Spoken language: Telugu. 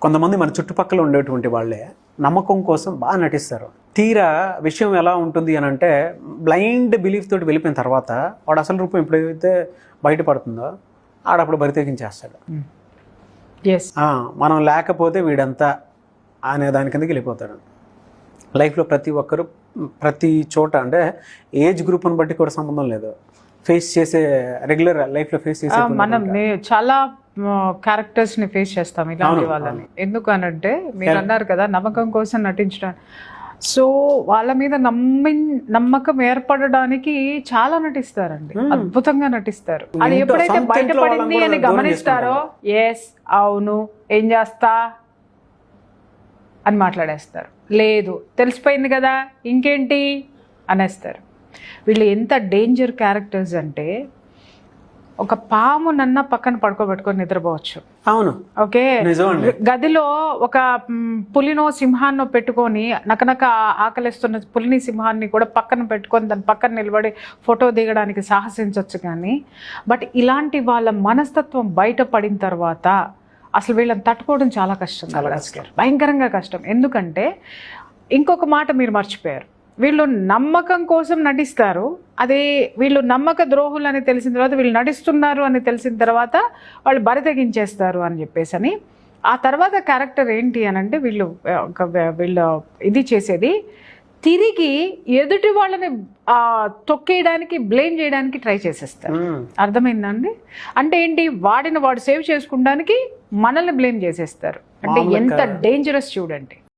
కొంతమంది మన చుట్టుపక్కల ఉండేటువంటి వాళ్ళే నమ్మకం కోసం బాగా నటిస్తారు. తీరా విషయం ఎలా ఉంటుంది అని అంటే బ్లైండ్ బిలీఫ్ తోటి వెళ్ళిపోయిన తర్వాత వాడు అసలు రూపం ఎప్పుడైతే బయటపడుతుందో ఆడప్పుడు బరి తెగించేస్తాడు. మనం లేకపోతే వీడంతా అనే దాని కిందకి వెళ్ళిపోతాడు. లైఫ్లో ప్రతి ఒక్కరు ప్రతి చోట అంటే ఏజ్ గ్రూప్ని బట్టి కూడా సంబంధం లేదు, ఫేస్ చేసే రెగ్యులర్ లైఫ్లో ఫేస్ చేసే మనం చాలా క్యారెక్టర్స్ ని ఫేస్ చేస్తాం ఇలాంటి వాళ్ళని. ఎందుకు అనంటే మీరు అన్నారు కదా నమ్మకం కోసం నటించడానికి, సో వాళ్ళ మీద నమ్మకం ఏర్పడడానికి చాలా నటిస్తారండి, అద్భుతంగా నటిస్తారు. అది ఎప్పుడైతే బయటపడింది అని గమనిస్తారో ఎస్ అవును ఏం చేస్తా అని మాట్లాడేస్తారు, లేదు తెలిసిపోయింది కదా ఇంకేంటి అనేస్తారు. వీళ్ళు ఎంత డేంజర్ క్యారెక్టర్స్ అంటే ఒక పాము నన్న పక్కన పడుకోబెట్టుకొని నిద్రపోవచ్చు. అవును, ఓకే. గదిలో ఒక పులినో సింహాన్నో పెట్టుకొని నకనక ఆకలిస్తున్న పులిని సింహాన్ని కూడా పక్కన పెట్టుకొని దాని పక్కన నిలబడి ఫోటో దిగడానికి సాహసించవచ్చు. కానీ బట్ ఇలాంటి వాళ్ళ మనస్తత్వం బయటపడిన తర్వాత అసలు వీళ్ళని తట్టుకోవడం చాలా కష్టం, భయంకరంగా కష్టం. ఎందుకంటే ఇంకొక మాట మీరు మర్చిపోయారు, వీళ్ళు నమ్మకం కోసం నటిస్తారు. అదే వీళ్ళు నమ్మక ద్రోహులు అని తెలిసిన తర్వాత వీళ్ళు నటిస్తున్నారు అని తెలిసిన తర్వాత వాళ్ళు బరి తెగించేస్తారు అని చెప్పేసి అని. ఆ తర్వాత క్యారెక్టర్ ఏంటి అని అంటే వీళ్ళు ఇది చేసేది తిరిగి ఎదుటి వాళ్ళని తొక్కేయడానికి బ్లేమ్ చేయడానికి ట్రై చేసేస్తారు. అర్థమైందండి? అంటే ఏంటి, వాడిని వాడు సేవ్ చేసుకోవడానికి మనల్ని బ్లేమ్ చేసేస్తారు. అంటే ఎంత డేంజరస్ చూడండి.